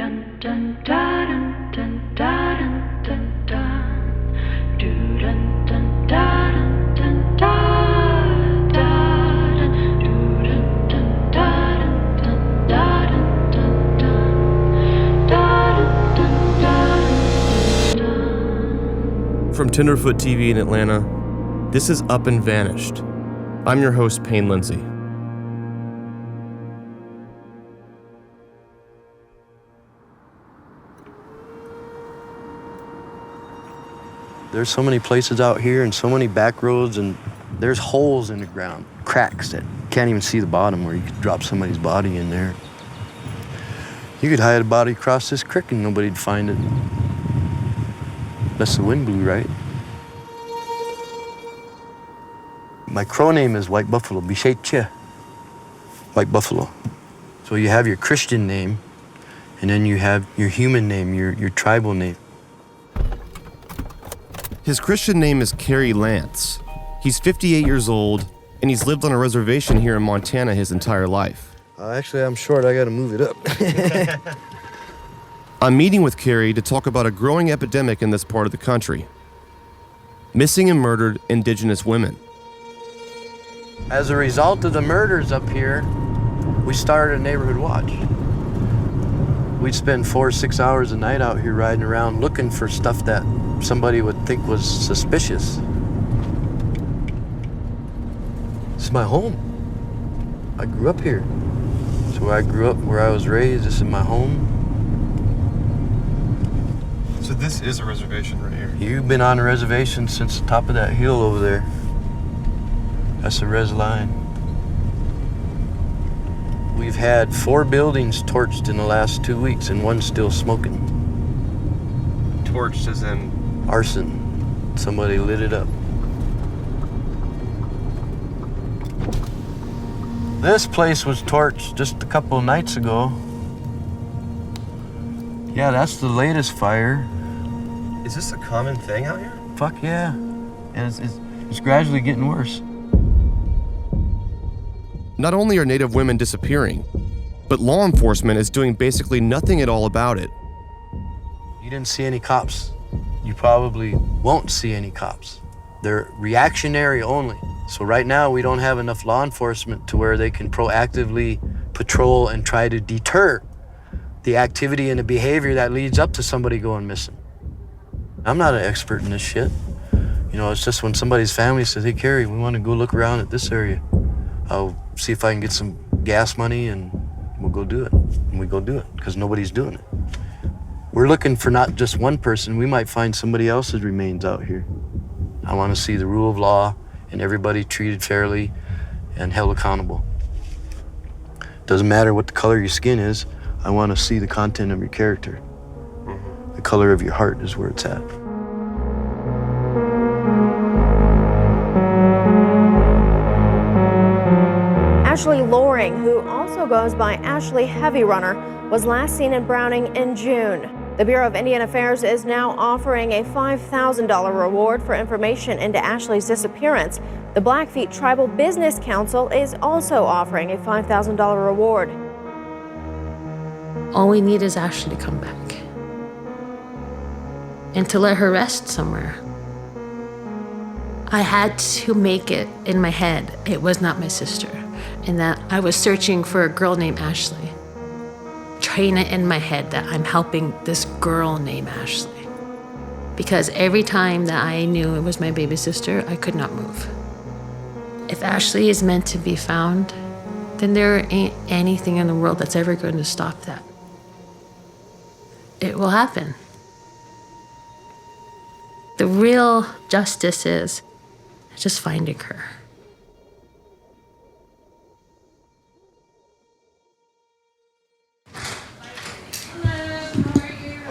From Tenderfoot TV in Atlanta, this is Up and Vanished. I'm your host, Payne Lindsay. There's so many places out here and so many back roads, and there's holes in the ground, cracks that you can't even see the bottom, where you could drop somebody's body in there. You could hide a body across this creek and nobody'd find it. That's the wind blew, right? My crow name is White Buffalo, Bisheche, White Buffalo. So you have your Christian name, and then you have your human name, your tribal name. His Christian name is Kerry Lance. He's 58 years old, and he's lived on a reservation here in Montana his entire life. Actually, I'm short. I gotta move it up. I'm meeting with Kerry to talk about a growing epidemic in this part of the country. Missing and murdered Indigenous women. As a result of the murders up here, we started a neighborhood watch. We'd spend 4 or 6 hours a night out here riding around looking for stuff that somebody would think was suspicious. This is my home. I grew up here. So where I grew up, where I was raised, this is my home. So this is a reservation right here? You've been on a reservation since the top of that hill over there. That's the res line. We've had 4 buildings torched in the last 2 weeks, and one's still smoking. Torched as in? Arson. Somebody lit it up. This place was torched just a couple of nights ago. Yeah, that's the latest fire. Is this a common thing out here? Fuck yeah. And it's gradually getting worse. Not only are Native women disappearing, but law enforcement is doing basically nothing at all about it. You didn't see any cops. You probably won't see any cops. They're reactionary only. So right now we don't have enough law enforcement to where they can proactively patrol and try to deter the activity and the behavior that leads up to somebody going missing. I'm not an expert in this shit. You know, it's just when somebody's family says, hey, Kerry, we want to go look around at this area. I'll see if I can get some gas money and we'll go do it. And we go do it because nobody's doing it. We're looking for not just one person. We might find somebody else's remains out here. I want to see the rule of law and everybody treated fairly and held accountable. Doesn't matter what the color of your skin is. I want to see the content of your character. The color of your heart is where it's at. Ashley Loring, who also goes by Ashley Heavy Runner, was last seen in Browning in June. The Bureau of Indian Affairs is now offering a $5,000 reward for information into Ashley's disappearance. The Blackfeet Tribal Business Council is also offering a $5,000 reward. All we need is Ashley to come back and to let her rest somewhere. I had to make it in my head it was not my sister, and that I was searching for a girl named Ashley. Train it in my head that I'm helping this girl named Ashley. Because every time that I knew it was my baby sister, I could not move. If Ashley is meant to be found, then there ain't anything in the world that's ever going to stop that. It will happen. The real justice is just finding her.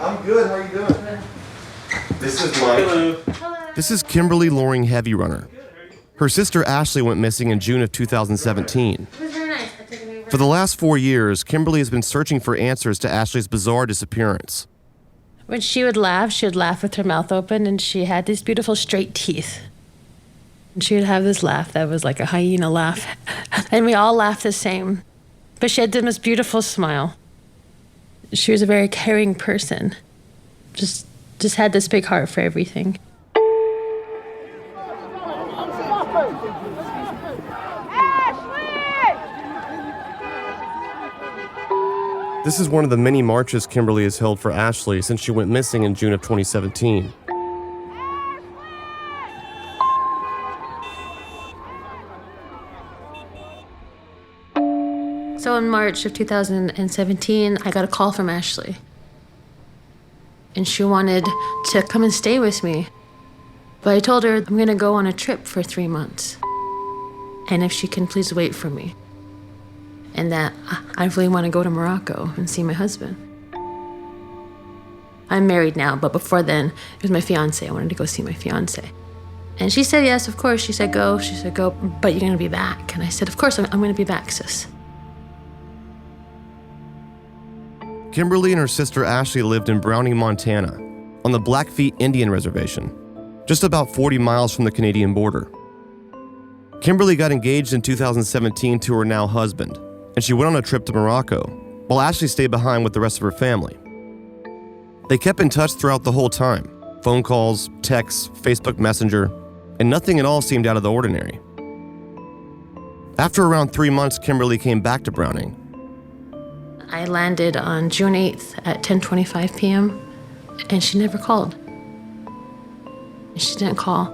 I'm good. How are you doing? This is Mike. Hello. This is Kimberly Loring Heavy Runner. Her sister Ashley went missing in June of 2017. For the last 4 years, Kimberly has been searching for answers to Ashley's bizarre disappearance. When she would laugh with her mouth open, and she had these beautiful straight teeth. And she would have this laugh that was like a hyena laugh. And we all laughed the same. But she had the most beautiful smile. She was a very caring person. Just had this big heart for everything. This is one of the many marches Kimberly has held for Ashley since she went missing in June of 2017. So in March of 2017, I got a call from Ashley. And she wanted to come and stay with me. But I told her I'm going to go on a trip for 3 months. And if she can please wait for me. And that I really want to go to Morocco and see my husband. I'm married now, but before then, it was my fiance. I wanted to go see my fiance. And she said, yes, of course. She said, go. She said, go, but you're going to be back. And I said, of course, I'm going to be back, sis. Kimberly and her sister Ashley lived in Browning, Montana, on the Blackfeet Indian Reservation, just about 40 miles from the Canadian border. Kimberly got engaged in 2017 to her now husband, and she went on a trip to Morocco, while Ashley stayed behind with the rest of her family. They kept in touch throughout the whole time, phone calls, texts, Facebook Messenger, and nothing at all seemed out of the ordinary. After around 3 months, Kimberly came back to Browning. I landed on June 8th at 10:25 p.m., and she never called. She didn't call.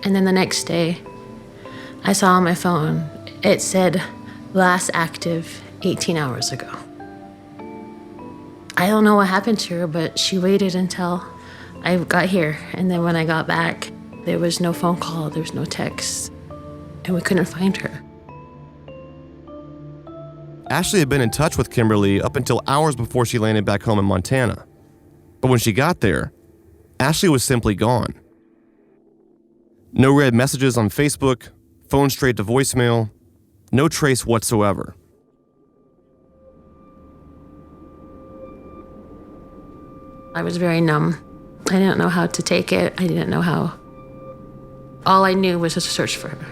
And then the next day, I saw on my phone, it said, last active 18 hours ago. I don't know what happened to her, but she waited until I got here. And then when I got back, there was no phone call, there was no text, and we couldn't find her. Ashley had been in touch with Kimberly up until hours before she landed back home in Montana. But when she got there, Ashley was simply gone. No read messages on Facebook, phone straight to voicemail, no trace whatsoever. I was very numb. I didn't know how to take it. I didn't know how. All I knew was to search for her.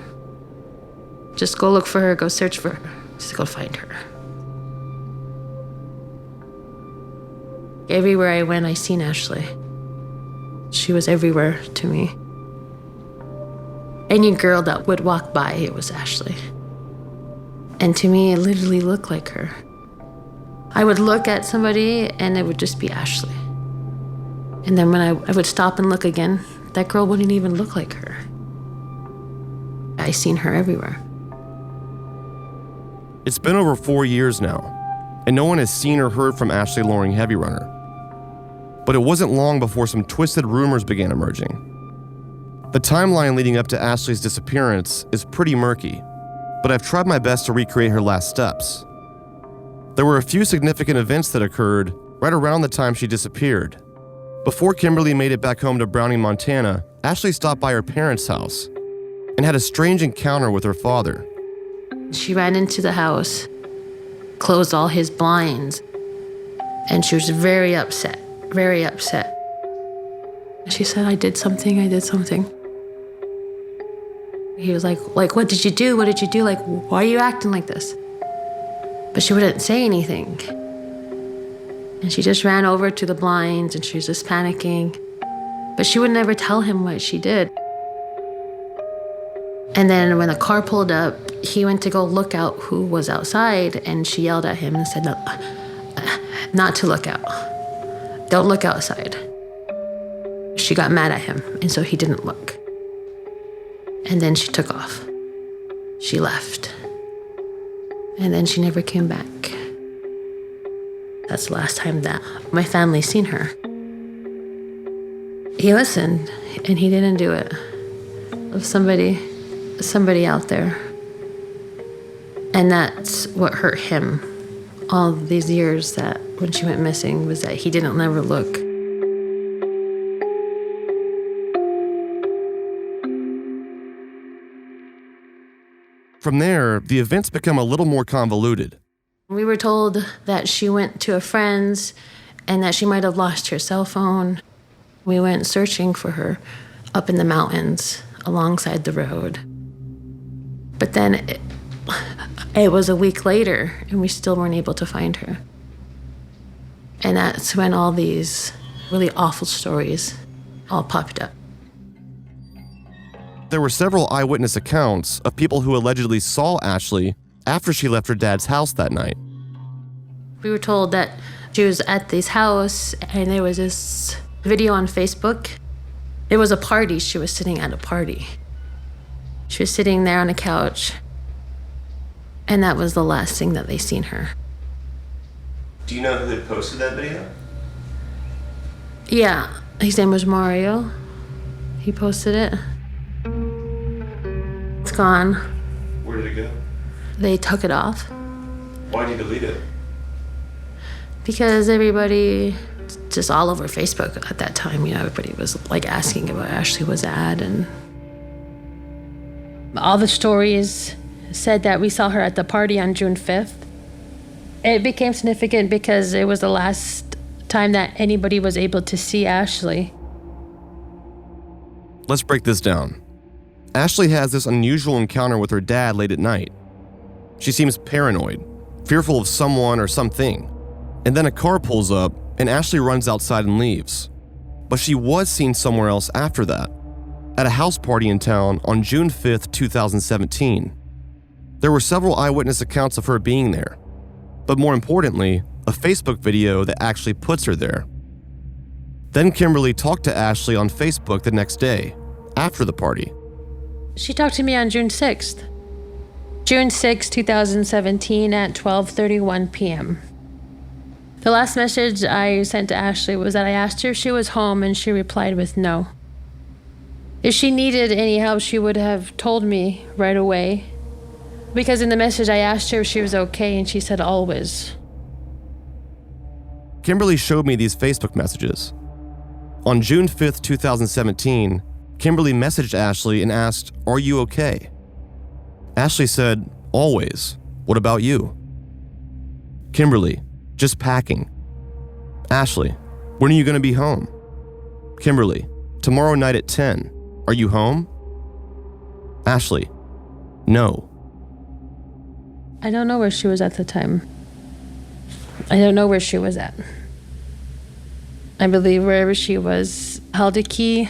Just go look for her, go search for her, just go find her. Everywhere I went, I seen Ashley. She was everywhere to me. Any girl that would walk by, it was Ashley. And to me, it literally looked like her. I would look at somebody and it would just be Ashley. And then when I would stop and look again, that girl wouldn't even look like her. I seen her everywhere. It's been over 4 years now, and no one has seen or heard from Ashley Loring Heavy Runner. But it wasn't long before some twisted rumors began emerging. The timeline leading up to Ashley's disappearance is pretty murky, but I've tried my best to recreate her last steps. There were a few significant events that occurred right around the time she disappeared. Before Kimberly made it back home to Browning, Montana, Ashley stopped by her parents' house and had a strange encounter with her father. She ran into the house, closed all his blinds, and she was very upset. Very upset. She said, I did something. He was like, what did you do? What did you do? Like, why are you acting like this? But she wouldn't say anything. And she just ran over to the blinds and she was just panicking. But she would never tell him what she did. And then when the car pulled up, he went to go look out who was outside, and she yelled at him and said, no, not to look out. Don't look outside. She got mad at him, and so he didn't look. And then she took off. She left. And then she never came back. That's the last time that my family seen her. He listened, and he didn't do it. Of somebody out there. And that's what hurt him all these years, that when she went missing, was that he didn't never look. From there, the events become a little more convoluted. We were told that she went to a friend's and that she might have lost her cell phone. We went searching for her up in the mountains alongside the road. But then it was a week later and we still weren't able to find her. And that's when all these really awful stories all popped up. There were several eyewitness accounts of people who allegedly saw Ashley after she left her dad's house that night. We were told that she was at this house and there was this video on Facebook. It was a party. She was sitting at a party. She was sitting there on a couch, and that was the last thing that they seen her. Do you know who had posted that video? Yeah, his name was Mario. He posted it. It's gone. Where did it go? They took it off Why did you delete it? because everybody, just all over Facebook at that time, everybody was like asking about Ashley was at, and all the stories said that we saw her at the party on June 5th. It became significant because it was the last time that anybody was able to see Ashley. Let's break this down. Ashley has this unusual encounter with her dad late at night. She seems paranoid, fearful of someone or something. And then a car pulls up and Ashley runs outside and leaves. But she was seen somewhere else after that, at a house party in town on June 5th, 2017. There were several eyewitness accounts of her being there, but more importantly, a Facebook video that actually puts her there. Then Kimberly talked to Ashley on Facebook the next day, after the party. She talked to me on June 6th. June 6, 2017 at 12:31 p.m. The last message I sent to Ashley was that I asked her if she was home and she replied with no. If she needed any help, she would have told me right away. Because in the message I asked her if she was okay and she said always. Kimberly showed me these Facebook messages. On June 5th, 2017, Kimberly messaged Ashley and asked, "Are you okay?" Ashley said, "Always. What about you?" Kimberly, "Just packing." Ashley, "When are you going to be home?" Kimberly, "Tomorrow night at 10. Are you home?" Ashley, "No." I don't know where she was at the time. I don't know where she was at. I believe wherever she was held a key.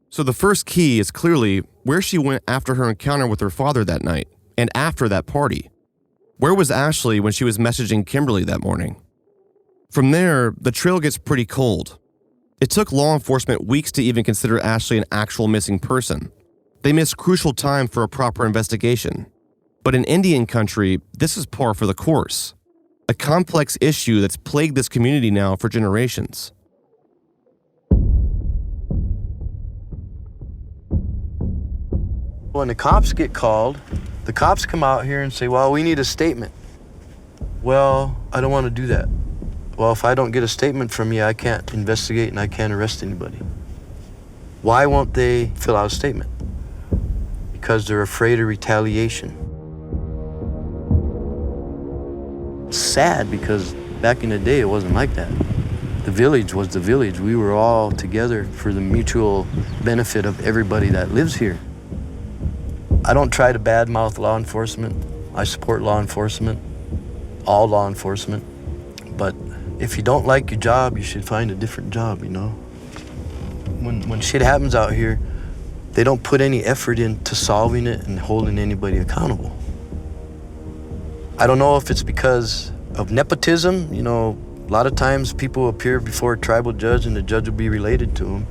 So the first key is clearly where she went after her encounter with her father that night and after that party. Where was Ashley when she was messaging Kimberly that morning? From there, the trail gets pretty cold. It took law enforcement weeks to even consider Ashley an actual missing person. They missed crucial time for a proper investigation. But in Indian country, this is par for the course. A complex issue that's plagued this community now for generations. When the cops get called, the cops come out here and say, well, we need a statement. Well, I don't want to do that. Well, if I don't get a statement from you, I can't investigate and I can't arrest anybody. Why won't they fill out a statement? Because they're afraid of retaliation. It's sad because back in the day, it wasn't like that. The village was the village. We were all together for the mutual benefit of everybody that lives here. I don't try to badmouth law enforcement. I support law enforcement, all law enforcement. But if you don't like your job, you should find a different job, you know? When shit happens out here, they don't put any effort into solving it and holding anybody accountable. I don't know if it's because of nepotism. You know, a lot of times people appear before a tribal judge and the judge will be related to them.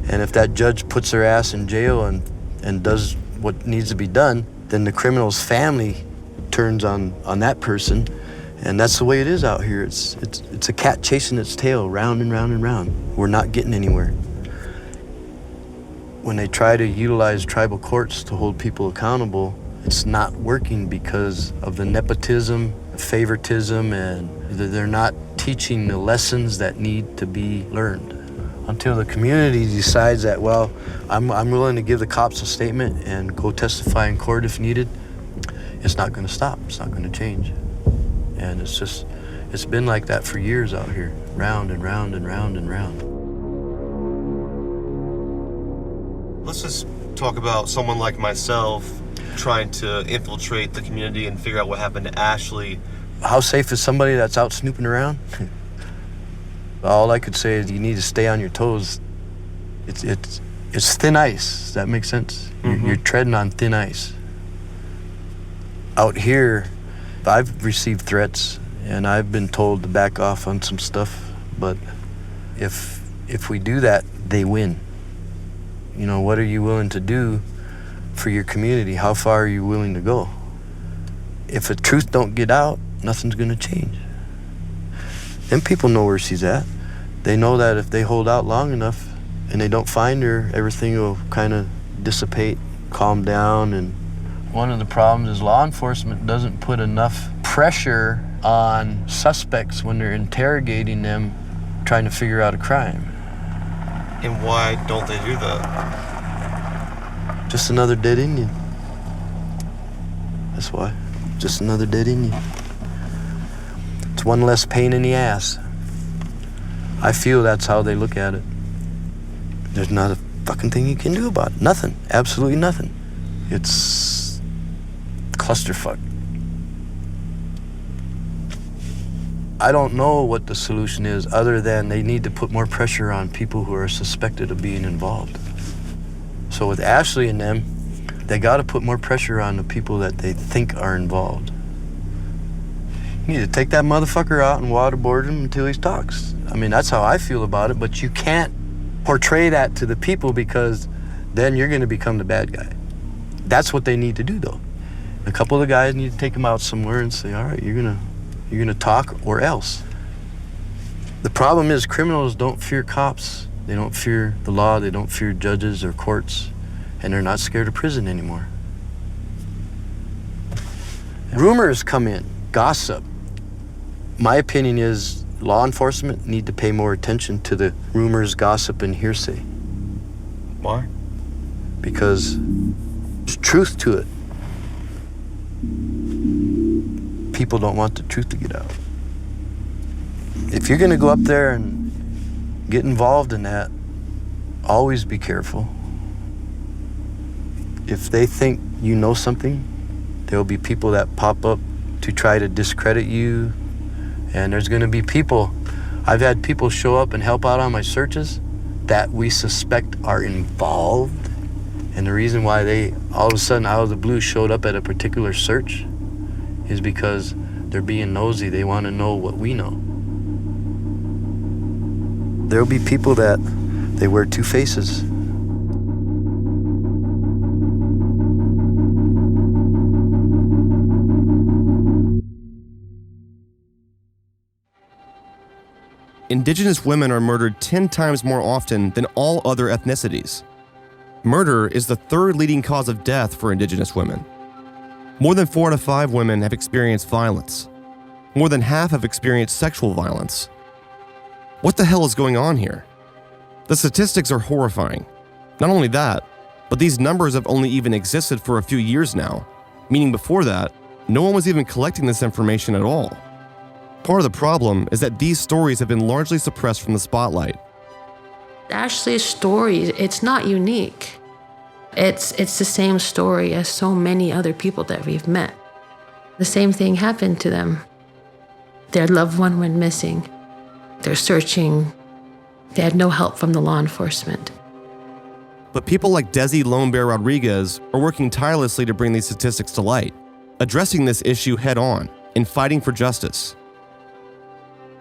And if that judge puts their ass in jail and does what needs to be done, then the criminal's family turns on that person. And that's the way it is out here. It's a cat chasing its tail round and round and round. We're not getting anywhere. When they try to utilize tribal courts to hold people accountable, it's not working because of the nepotism, favoritism, and they're not teaching the lessons that need to be learned. Until the community decides that, well, I'm willing to give the cops a statement and go testify in court if needed, it's not going to stop. It's not going to change. And it's been like that for years out here, round and round and round and round. Let's just talk about someone like myself trying to infiltrate the community and figure out what happened to Ashley How safe is somebody that's out snooping around? All I could say is you need to stay on your toes. It's thin ice. Does that make sense? You're treading on thin ice. Out here, I've received threats and I've been told to back off on some stuff, but if we do that, they win. You know, what are you willing to do for your community? How far are you willing to go? If the truth don't get out, nothing's gonna change. Them people know where she's at. They know that if they hold out long enough and they don't find her, everything will kind of dissipate, calm down. And one of the problems is law enforcement doesn't put enough pressure on suspects when they're interrogating them, trying to figure out a crime. And why don't they do that? Just another dead Indian. That's why. Just another dead Indian. It's one less pain in the ass. I feel that's how they look at it. There's not a fucking thing you can do about it. Nothing. Absolutely nothing. It's clusterfuck. I don't know what the solution is other than they need to put more pressure on people who are suspected of being involved. So with Ashley and them, they got to put more pressure on the people that they think are involved. You need to take that motherfucker out and waterboard him until he talks. I mean, that's how I feel about it, but you can't portray that to the people because then you're going to become the bad guy. That's what they need to do, though. A couple of the guys need to take him out somewhere and say, all right, you're gonna talk or else. The problem is criminals don't fear cops. They don't fear the law. They don't fear judges or courts. And they're not scared of prison anymore. Rumors come in, gossip. My opinion is law enforcement need to pay more attention to the rumors, gossip, and hearsay. Why? Because there's truth to it. People don't want the truth to get out. If you're gonna go up there and get involved in that, always be careful. If they think you know something, there'll be people that pop up to try to discredit you. And there's gonna be people, I've had people show up and help out on my searches that we suspect are involved. And the reason why they all of a sudden out of the blue showed up at a particular search is because they're being nosy. They want to know what we know. There'll be people that they wear two faces. Indigenous women are murdered 10 times more often than all other ethnicities. Murder is the third leading cause of death for Indigenous women. More than 4 out of 5 women have experienced violence. More than half have experienced sexual violence. What the hell is going on here? The statistics are horrifying. Not only that, but these numbers have only even existed for a few years now, meaning before that, no one was even collecting this information at all. Part of the problem is that these stories have been largely suppressed from the spotlight. Ashley's story, it's not unique. It's the same story as so many other people that we've met. The same thing happened to them. Their loved one went missing. They're searching. They had no help from the law enforcement. But people like Desi Lone Bear Rodriguez are working tirelessly to bring these statistics to light, addressing this issue head on and fighting for justice.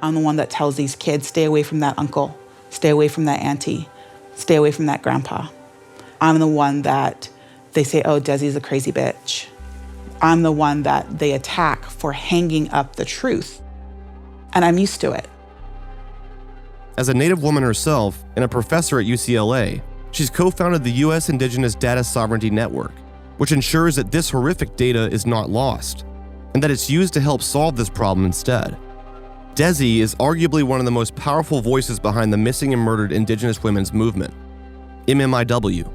I'm the one that tells these kids, stay away from that uncle, stay away from that auntie, stay away from that grandpa. I'm the one that they say, oh, Desi's a crazy bitch. I'm the one that they attack for hanging up the truth. And I'm used to it. As a Native woman herself and a professor at UCLA, she's co-founded the U.S. Indigenous Data Sovereignty Network, which ensures that this horrific data is not lost, and that it's used to help solve this problem instead. Desi is arguably one of the most powerful voices behind the missing and murdered Indigenous women's movement, MMIW.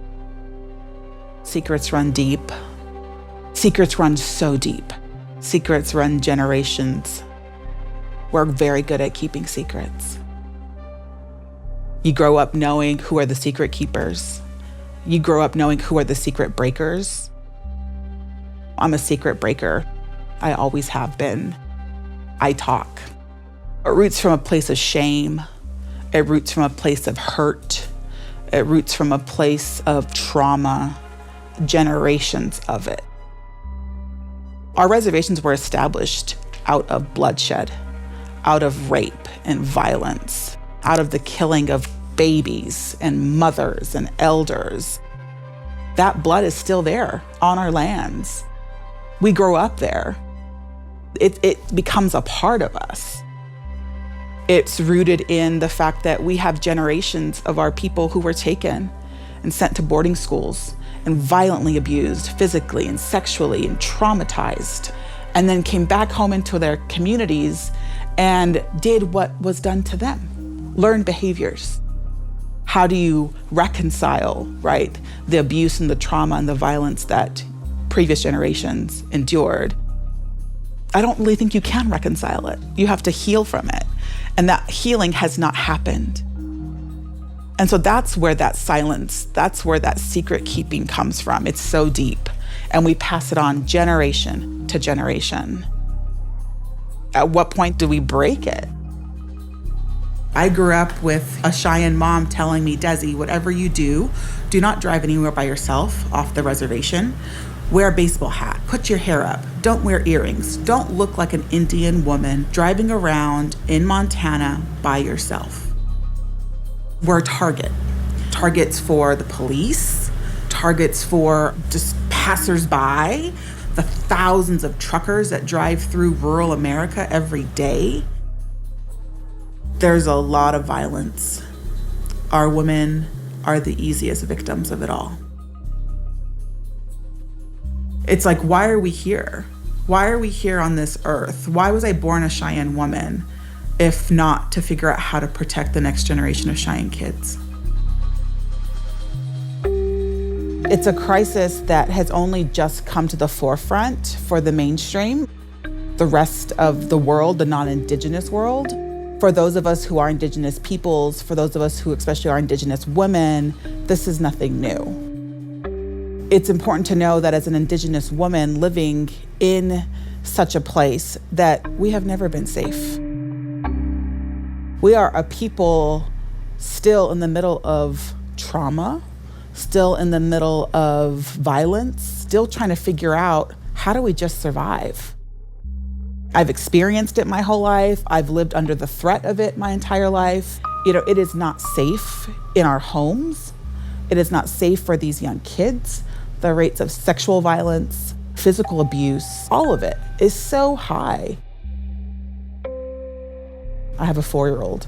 Secrets run deep. Secrets run so deep. Secrets run generations. We're very good at keeping secrets. You grow up knowing who are the secret keepers. You grow up knowing who are the secret breakers. I'm a secret breaker. I always have been. I talk. It roots from a place of shame. It roots from a place of hurt. It roots from a place of trauma, generations of it. Our reservations were established out of bloodshed, out of rape and violence, out of the killing of babies and mothers and elders. That blood is still there on our lands. We grow up there. It becomes a part of us. It's rooted in the fact that we have generations of our people who were taken and sent to boarding schools and violently abused physically and sexually and traumatized, and then came back home into their communities and did what was done to them, learned behaviors. How do you reconcile, right, the abuse and the trauma and the violence that previous generations endured? I don't really think you can reconcile it. You have to heal from it. And that healing has not happened. And so that's where that silence, that's where that secret keeping comes from. It's so deep. And we pass it on generation to generation. At what point do we break it? I grew up with a Cheyenne mom telling me, Desi, whatever you do not drive anywhere by yourself off the reservation. Wear a baseball hat, put your hair up, don't wear earrings, don't look like an Indian woman driving around in Montana by yourself. We're a target. Targets for the police, targets for just passersby, the thousands of truckers that drive through rural America every day. There's a lot of violence. Our women are the easiest victims of it all. It's like, why are we here? Why are we here on this earth? Why was I born a Cheyenne woman, if not to figure out how to protect the next generation of Cheyenne kids? It's a crisis that has only just come to the forefront for the mainstream. The rest of the world, the non-Indigenous world, for those of us who are Indigenous peoples, for those of us who especially are Indigenous women, this is nothing new. It's important to know that as an Indigenous woman living in such a place that we have never been safe. We are a people still in the middle of trauma, still in the middle of violence, still trying to figure out, how do we just survive? I've experienced it my whole life. I've lived under the threat of it my entire life. It is not safe in our homes. It is not safe for these young kids. The rates of sexual violence, physical abuse, all of it is so high. I have a 4-year-old.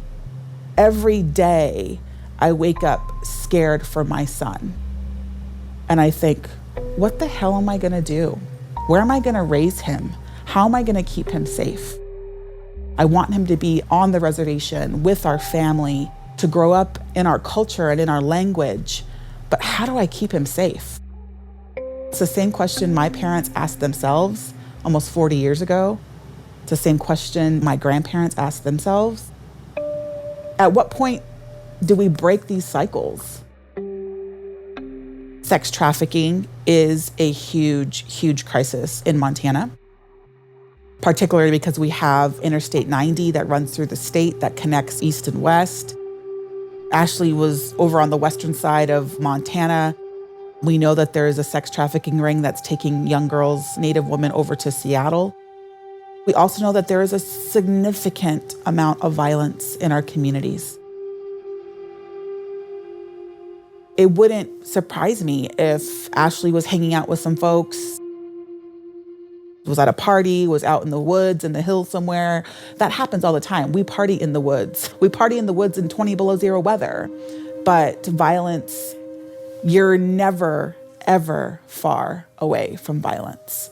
Every day I wake up scared for my son. And I think, what the hell am I gonna do? Where am I gonna raise him? How am I gonna keep him safe? I want him to be on the reservation with our family, to grow up in our culture and in our language. But how do I keep him safe? It's the same question my parents asked themselves almost 40 years ago. It's the same question my grandparents asked themselves. At what point do we break these cycles? Sex trafficking is a huge, huge crisis in Montana, particularly because we have Interstate 90 that runs through the state that connects east and west. Ashley was over on the western side of Montana. We know that there is a sex trafficking ring that's taking young girls, Native women, over to Seattle. We also know that there is a significant amount of violence in our communities. It wouldn't surprise me if Ashley was hanging out with some folks, was at a party, was out in the woods, in the hills somewhere. That happens all the time. We party in the woods. We party in the woods in 20 below zero weather. But violence, you're never, ever far away from violence.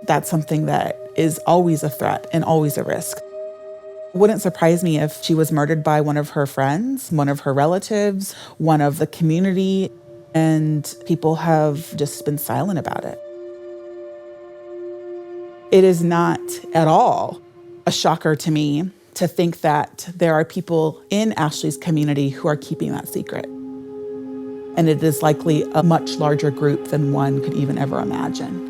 That's something that is always a threat and always a risk. It wouldn't surprise me if she was murdered by one of her friends, one of her relatives, one of the community, and people have just been silent about it. It is not at all a shocker to me to think that there are people in Ashley's community who are keeping that secret. And it is likely a much larger group than one could even ever imagine.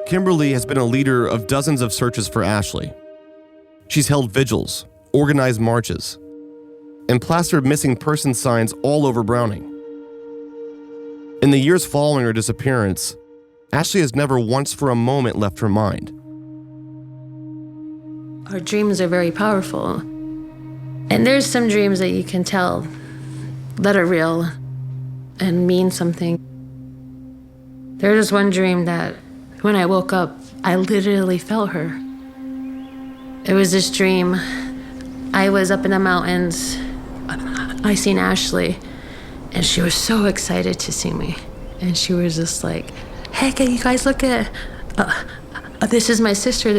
Kimberly has been a leader of dozens of searches for Ashley. She's held vigils, organized marches, and plastered missing person signs all over Browning. In the years following her disappearance, Ashley has never once for a moment left her mind. Our dreams are very powerful. And there's some dreams that you can tell that are real and mean something. There was one dream that when I woke up, I literally felt her. It was this dream. I was up in the mountains. I seen Ashley, and she was so excited to see me. And she was just like, hey, can you guys look at, this is my sister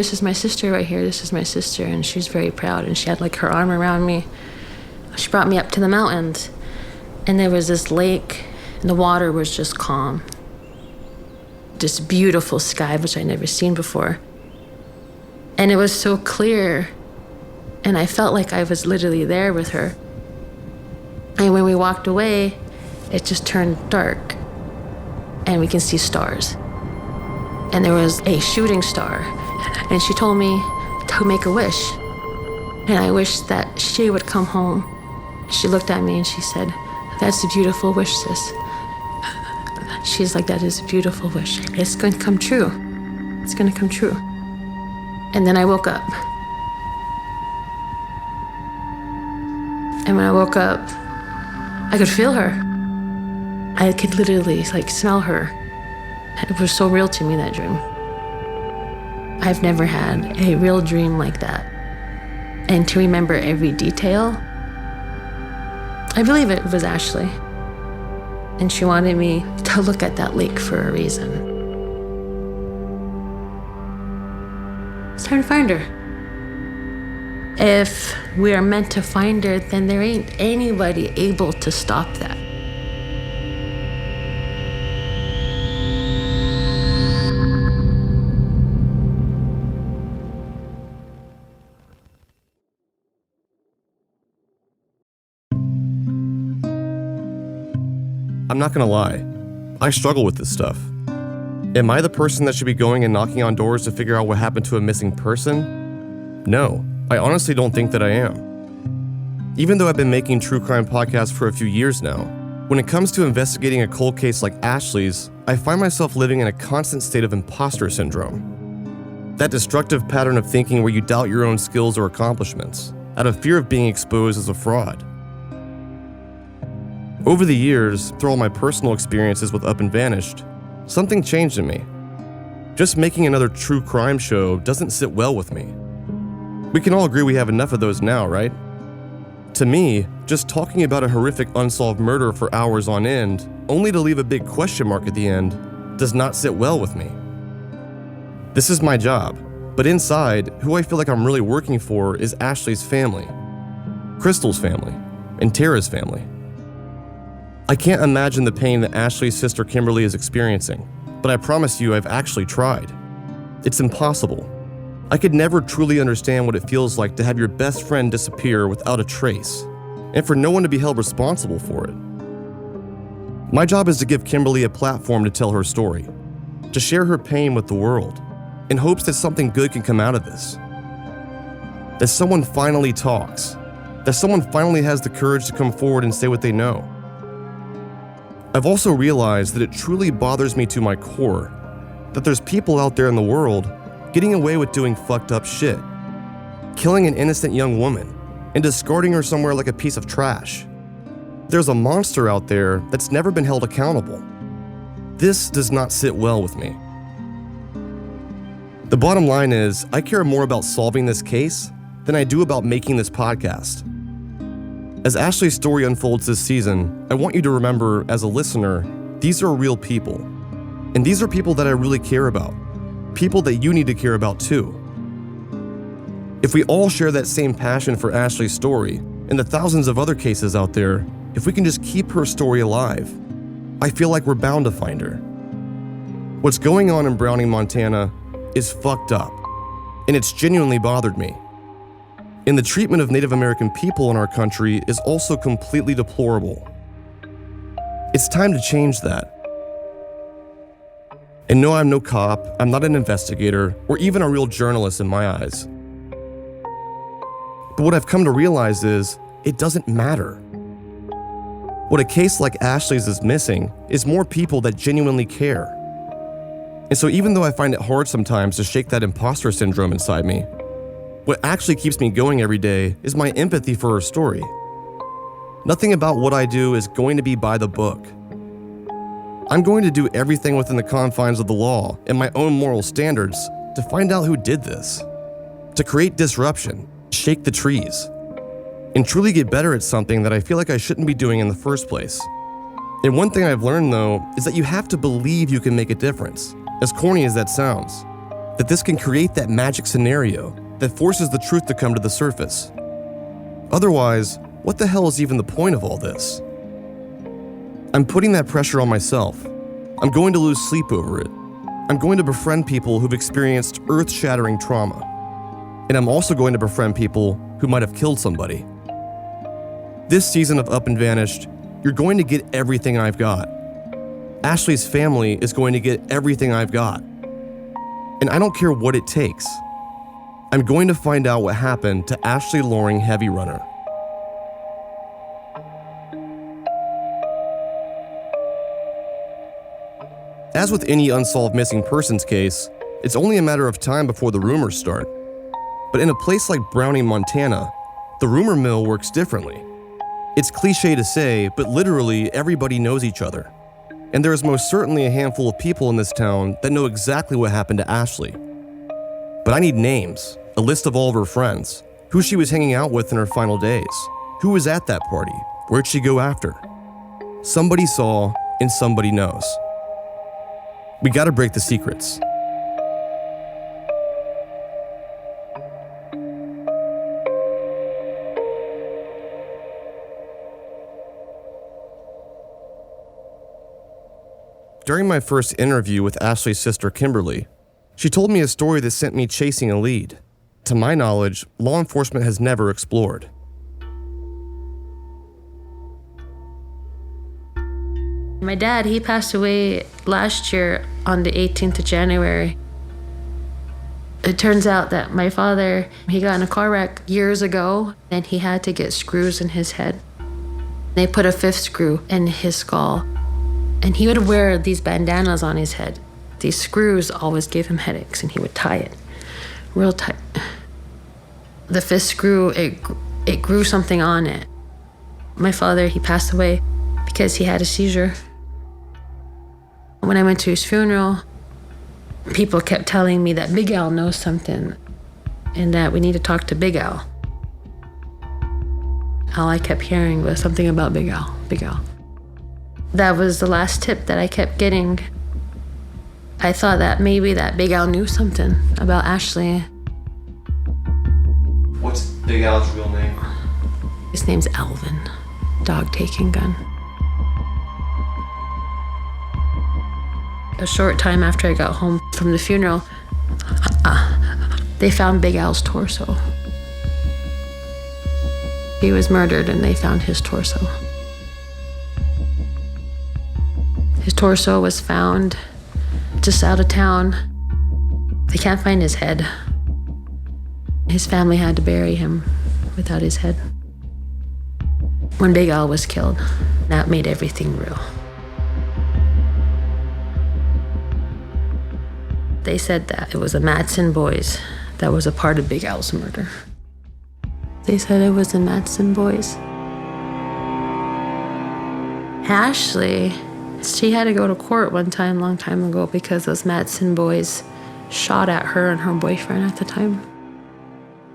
right here, this is my sister. And she's very proud, and she had like her arm around me. She brought me up to the mountains, and there was this lake, and the water was just calm. This beautiful sky, which I'd never seen before. And it was so clear, and I felt like I was literally there with her. And when we walked away, it just turned dark, and we can see stars. And there was a shooting star, and she told me to make a wish. And I wished that she would come home. She looked at me and she said, that's a beautiful wish, sis. She's like, that is a beautiful wish. It's going to come true. It's going to come true. And then I woke up. And when I woke up, I could feel her. I could literally like smell her. It was so real to me, that dream. I've never had a real dream like that. And to remember every detail, I believe it was Ashley. And she wanted me to look at that lake for a reason. It's time to find her. If we are meant to find her, then there ain't anybody able to stop that. I'm not gonna lie, I struggle with this stuff. Am I the person that should be going and knocking on doors to figure out what happened to a missing person? No, I honestly don't think that I am. Even though I've been making true crime podcasts for a few years now, when it comes to investigating a cold case like Ashley's, I find myself living in a constant state of imposter syndrome. That destructive pattern of thinking where you doubt your own skills or accomplishments, out of fear of being exposed as a fraud. Over the years, through all my personal experiences with Up and Vanished, something changed in me. Just making another true crime show doesn't sit well with me. We can all agree we have enough of those now, right? To me, just talking about a horrific unsolved murder for hours on end, only to leave a big question mark at the end, does not sit well with me. This is my job, but inside, who I feel like I'm really working for is Ashley's family, Crystal's family, and Tara's family. I can't imagine the pain that Ashley's sister Kimberly is experiencing, but I promise you I've actually tried. It's impossible. I could never truly understand what it feels like to have your best friend disappear without a trace, and for no one to be held responsible for it. My job is to give Kimberly a platform to tell her story, to share her pain with the world, in hopes that something good can come out of this. That someone finally talks, that someone finally has the courage to come forward and say what they know. I've also realized that it truly bothers me to my core that there's people out there in the world getting away with doing fucked up shit, killing an innocent young woman and discarding her somewhere like a piece of trash. There's a monster out there that's never been held accountable. This does not sit well with me. The bottom line is, I care more about solving this case than I do about making this podcast. As Ashley's story unfolds this season, I want you to remember, as a listener, these are real people. And these are people that I really care about. People that you need to care about too. If we all share that same passion for Ashley's story, and the thousands of other cases out there, if we can just keep her story alive, I feel like we're bound to find her. What's going on in Browning, Montana is fucked up, and it's genuinely bothered me. And the treatment of Native American people in our country is also completely deplorable. It's time to change that. And no, I'm no cop, I'm not an investigator, or even a real journalist in my eyes. But what I've come to realize is, it doesn't matter. What a case like Ashley's is missing is more people that genuinely care. And so even though I find it hard sometimes to shake that imposter syndrome inside me, what actually keeps me going every day is my empathy for her story. Nothing about what I do is going to be by the book. I'm going to do everything within the confines of the law and my own moral standards to find out who did this, to create disruption, shake the trees, and truly get better at something that I feel like I shouldn't be doing in the first place. And one thing I've learned, though, is that you have to believe you can make a difference, as corny as that sounds, that this can create that magic scenario that forces the truth to come to the surface. Otherwise, what the hell is even the point of all this? I'm putting that pressure on myself. I'm going to lose sleep over it. I'm going to befriend people who've experienced earth-shattering trauma. And I'm also going to befriend people who might have killed somebody. This season of Up and Vanished, you're going to get everything I've got. Ashley's family is going to get everything I've got. And I don't care what it takes. I'm going to find out what happened to Ashley Loring Heavy Runner. As with any unsolved missing persons case, it's only a matter of time before the rumors start. But in a place like Browning, Montana, the rumor mill works differently. It's cliche to say, but literally everybody knows each other. And there is most certainly a handful of people in this town that know exactly what happened to Ashley. But I need names, a list of all of her friends, who she was hanging out with in her final days, who was at that party, where'd she go after. Somebody saw, and somebody knows. We gotta break the secrets. During my first interview with Ashley's sister Kimberly, she told me a story that sent me chasing a lead. To my knowledge, law enforcement has never explored. My dad, he passed away last year on the 18th of January. It turns out that my father, he got in a car wreck years ago, and he had to get screws in his head. They put a 5th screw in his skull, and he would wear these bandanas on his head. These screws always gave him headaches, and he would tie it real tight. The 5th screw, it grew something on it. My father, he passed away because he had a seizure. When I went to his funeral, people kept telling me that Big Al knows something and that we need to talk to Big Al. All I kept hearing was something about Big Al, Big Al. That was the last tip that I kept getting. I thought that maybe that Big Al knew something about Ashley. What's Big Al's real name? His name's Alvin, dog taking gun. A short time after I got home from the funeral, they found Big Al's torso. He was murdered and they found his torso. His torso was found just out of town. They can't find his head. His family had to bury him without his head. When Big Al was killed, that made everything real. They said that it was the Madsen boys that was a part of Big Al's murder. They said it was the Madsen boys. Ashley, she had to go to court one time, long time ago, because those Madsen boys shot at her and her boyfriend at the time.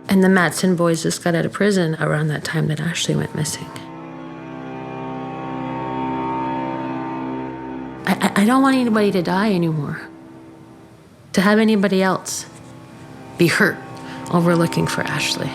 And the Madsen boys just got out of prison around that time that Ashley went missing. I don't want anybody to die anymore. To have anybody else be hurt over looking for Ashley.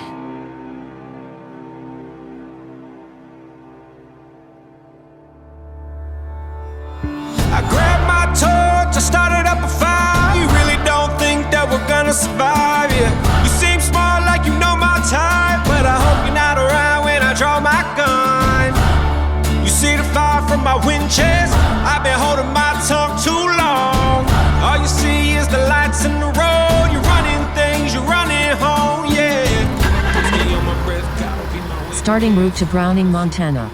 I grabbed my torch, I started up a fire. You really don't think that we're gonna survive, yeah. You seem smart like you know my type, but I hope you're not around when I draw my gun. You see the fire from my wind chest, I've been holding my tongue too long. All starting route to Browning, Montana.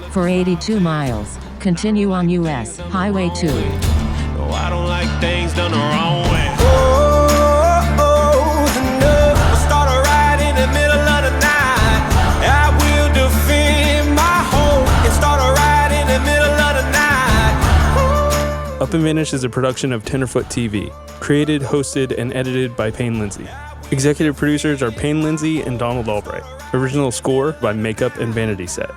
For 82 miles, continue on US Highway 2. Oh, I don't like things done the wrong way. Start a ride in the middle of the night. I will defend my home and start a ride in the middle of the night. Up and Vanish is a production of Tenderfoot TV, created, hosted, and edited by Payne Lindsay. Executive producers are Payne Lindsay and Donald Albright. Original score by Makeup and Vanity Set.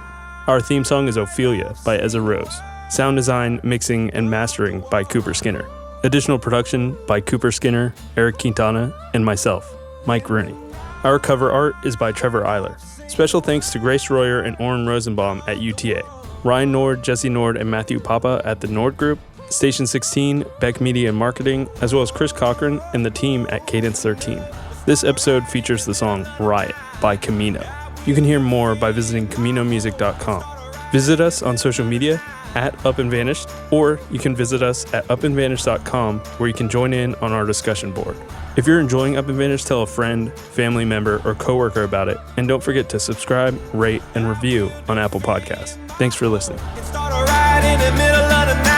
Our theme song is Ophelia by Ezra Rose. Sound design, mixing, and mastering by Cooper Skinner. Additional production by Cooper Skinner, Eric Quintana, and myself, Mike Rooney. Our cover art is by Trevor Eiler. Special thanks to Grace Royer and Oren Rosenbaum at UTA, Ryan Nord, Jesse Nord, and Matthew Papa at the Nord Group, Station 16, Beck Media and Marketing, as well as Chris Cochran and the team at Cadence 13. This episode features the song Riot by Camino. You can hear more by visiting CaminoMusic.com. Visit us on social media at Up and Vanished, or you can visit us at upandvanished.com where you can join in on our discussion board. If you're enjoying Up and Vanished, tell a friend, family member, or coworker about it, and don't forget to subscribe, rate, and review on Apple Podcasts. Thanks for listening. Start a ride in the middle of the night.